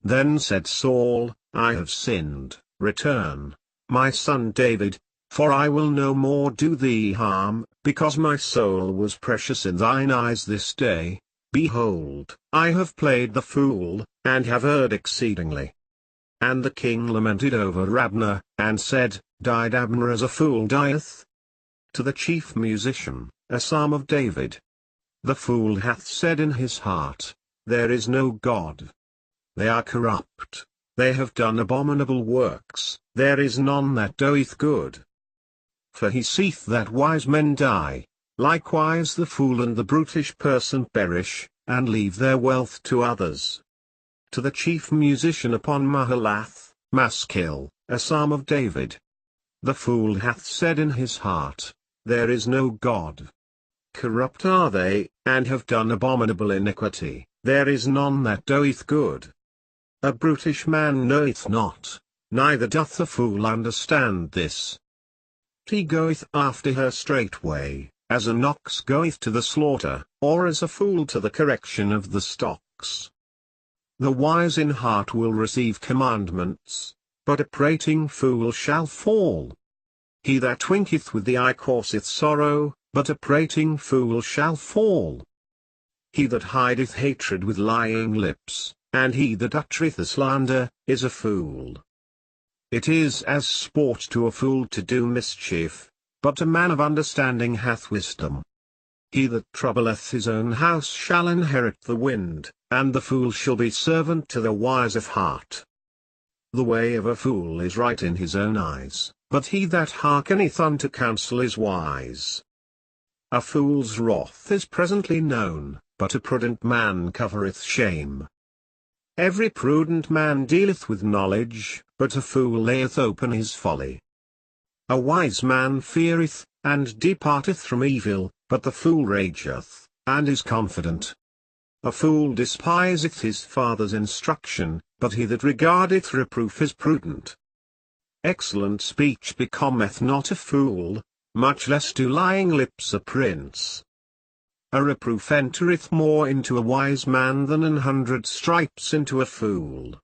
Then said Saul, I have sinned, return, my son David, for I will no more do thee harm, because my soul was precious in thine eyes this day. Behold, I have played the fool, and have erred exceedingly. And the king lamented over Abner, and said, Died Abner as a fool dieth? To the chief musician, a psalm of David. The fool hath said in his heart, There is no God. They are corrupt, they have done abominable works, there is none that doeth good. For he seeth that wise men die, likewise the fool and the brutish person perish, and leave their wealth to others. To the chief musician upon Mahalath, Maskil, a psalm of David. The fool hath said in his heart, There is no God. Corrupt are they, and have done abominable iniquity, there is none that doeth good. A brutish man knoweth not, neither doth the fool understand this. He goeth after her straightway, as an ox goeth to the slaughter, or as a fool to the correction of the stocks. The wise in heart will receive commandments, but a prating fool shall fall. He that winketh with the eye causeth sorrow, but a prating fool shall fall. He that hideth hatred with lying lips, and he that uttereth a slander, is a fool. It is as sport to a fool to do mischief, but a man of understanding hath wisdom. He that troubleth his own house shall inherit the wind, and the fool shall be servant to the wise of heart. The way of a fool is right in his own eyes, but he that hearkeneth unto counsel is wise. A fool's wrath is presently known, but a prudent man covereth shame. Every prudent man dealeth with knowledge, but a fool layeth open his folly. A wise man feareth, and departeth from evil, but the fool rageth, and is confident. A fool despiseth his father's instruction, but he that regardeth reproof is prudent. Excellent speech becometh not a fool, much less do lying lips a prince. A reproof entereth more into a wise man than 100 stripes into a fool.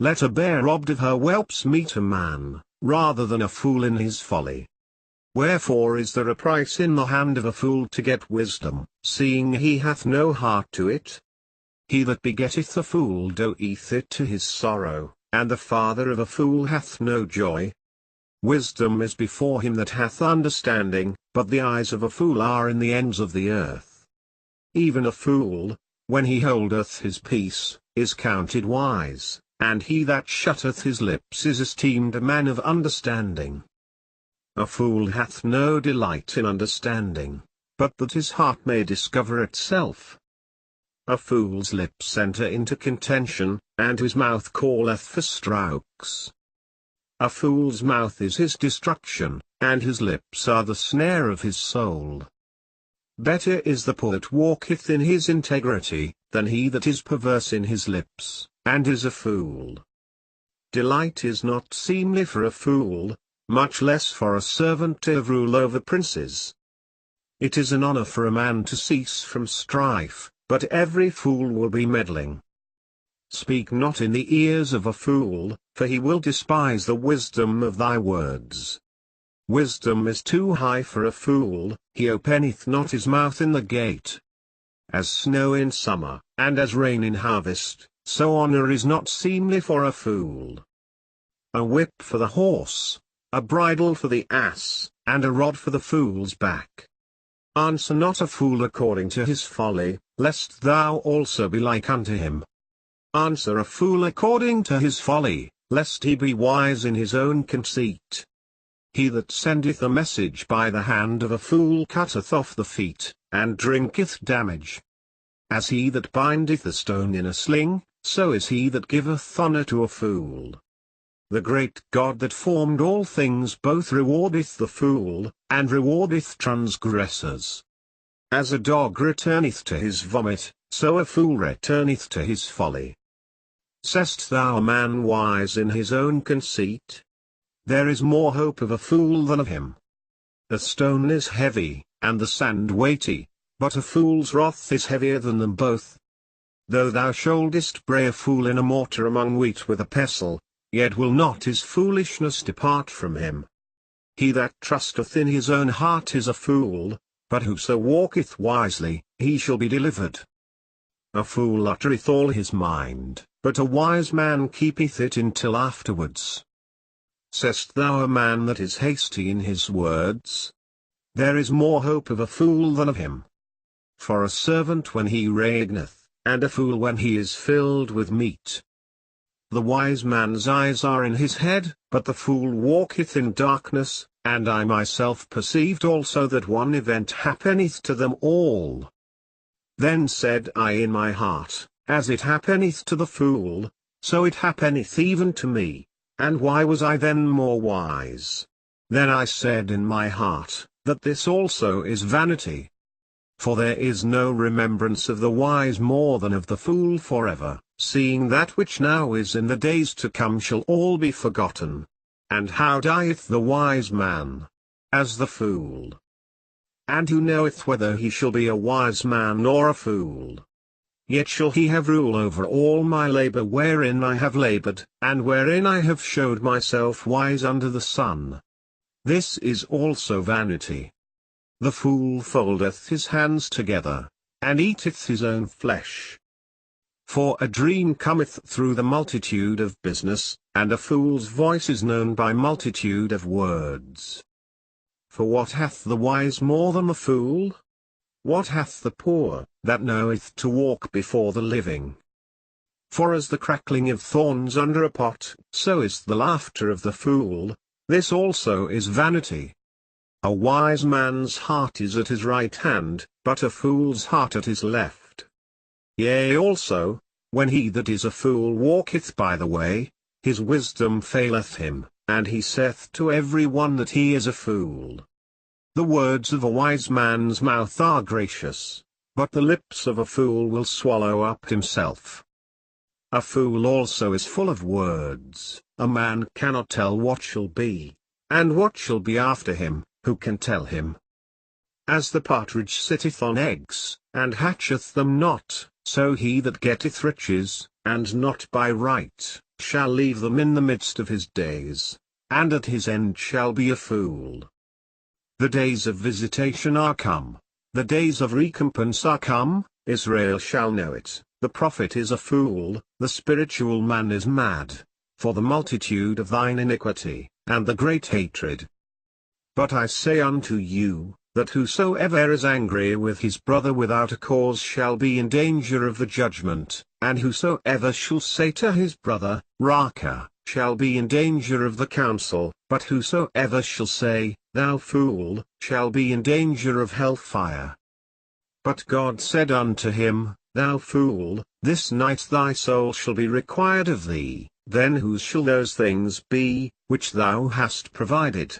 Let a bear robbed of her whelps meet a man, rather than a fool in his folly. Wherefore is there a price in the hand of a fool to get wisdom, seeing he hath no heart to it? He that begetteth a fool doeth it to his sorrow, and the father of a fool hath no joy. Wisdom is before him that hath understanding, but the eyes of a fool are in the ends of the earth. Even a fool, when he holdeth his peace, is counted wise, and he that shutteth his lips is esteemed a man of understanding. A fool hath no delight in understanding, but that his heart may discover itself. A fool's lips enter into contention, and his mouth calleth for strokes. A fool's mouth is his destruction, and his lips are the snare of his soul. Better is the poor that walketh in his integrity, than he that is perverse in his lips, and is a fool. Delight is not seemly for a fool, much less for a servant to have rule over princes. It is an honor for a man to cease from strife, but every fool will be meddling. Speak not in the ears of a fool, for he will despise the wisdom of thy words. Wisdom is too high for a fool, he openeth not his mouth in the gate. As snow in summer, and as rain in harvest, so honor is not seemly for a fool. A whip for the horse, a bridle for the ass, and a rod for the fool's back. Answer not a fool according to his folly, lest thou also be like unto him. Answer a fool according to his folly, lest he be wise in his own conceit. He that sendeth a message by the hand of a fool cutteth off the feet, and drinketh damage. As he that bindeth a stone in a sling, so is he that giveth honor to a fool. The great God that formed all things both rewardeth the fool, and rewardeth transgressors. As a dog returneth to his vomit, so a fool returneth to his folly. Sayest thou a man wise in his own conceit? There is more hope of a fool than of him. A stone is heavy, and the sand weighty, but a fool's wrath is heavier than them both. Though thou shouldest bray a fool in a mortar among wheat with a pestle, yet will not his foolishness depart from him. He that trusteth in his own heart is a fool, but whoso walketh wisely, he shall be delivered. A fool uttereth all his mind, but a wise man keepeth it until afterwards. Sayest thou a man that is hasty in his words? There is more hope of a fool than of him. For a servant when he reigneth, and a fool when he is filled with meat. The wise man's eyes are in his head, but the fool walketh in darkness, and I myself perceived also that one event happeneth to them all. Then said I in my heart, as it happeneth to the fool, so it happeneth even to me, and why was I then more wise? Then I said in my heart, that this also is vanity. For there is no remembrance of the wise more than of the fool forever, seeing that which now is in the days to come shall all be forgotten. And how dieth the wise man? As the fool. And who knoweth whether he shall be a wise man or a fool? Yet shall he have rule over all my labor wherein I have labored, and wherein I have showed myself wise under the sun. This is also vanity. The fool foldeth his hands together, and eateth his own flesh. For a dream cometh through the multitude of business, and a fool's voice is known by multitude of words. For what hath the wise more than the fool? What hath the poor, that knoweth to walk before the living? For as the crackling of thorns under a pot, so is the laughter of the fool. This also is vanity. A wise man's heart is at his right hand, but a fool's heart at his left. Yea also, when he that is a fool walketh by the way, his wisdom faileth him, and he saith to every one that he is a fool. The words of a wise man's mouth are gracious, but the lips of a fool will swallow up himself. A fool also is full of words, a man cannot tell what shall be, and what shall be after him. Who can tell him? As the partridge sitteth on eggs, and hatcheth them not, so he that getteth riches, and not by right, shall leave them in the midst of his days, and at his end shall be a fool. The days of visitation are come, the days of recompense are come, Israel shall know it. The prophet is a fool, the spiritual man is mad, for the multitude of thine iniquity, and the great hatred. But I say unto you, that whosoever is angry with his brother without a cause shall be in danger of the judgment, and whosoever shall say to his brother, Raca, shall be in danger of the council, but whosoever shall say, Thou fool, shall be in danger of hell fire. But God said unto him, Thou fool, this night thy soul shall be required of thee, then whose shall those things be, which thou hast provided?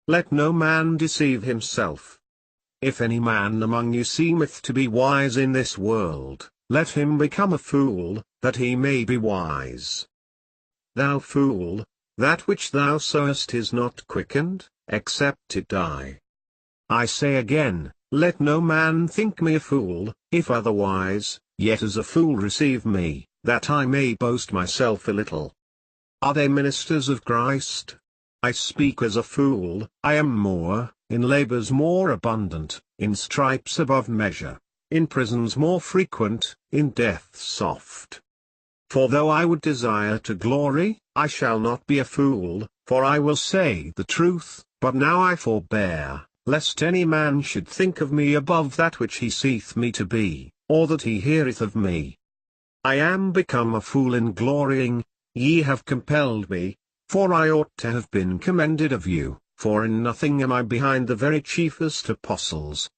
Let no man deceive himself. If any man among you seemeth to be wise in this world, let him become a fool, that he may be wise. Thou fool, that which thou sowest is not quickened, except it die. I say again, let no man think me a fool, if otherwise, yet as a fool receive me, that I may boast myself a little. Are they ministers of Christ? I speak as a fool. I am more, in labors more abundant, in stripes above measure, in prisons more frequent, in deaths oft. For though I would desire to glory, I shall not be a fool, for I will say the truth, but now I forbear, lest any man should think of me above that which he seeth me to be, or that he heareth of me. I am become a fool in glorying, ye have compelled me, for I ought to have been commended of you, for in nothing am I behind the very chiefest apostles,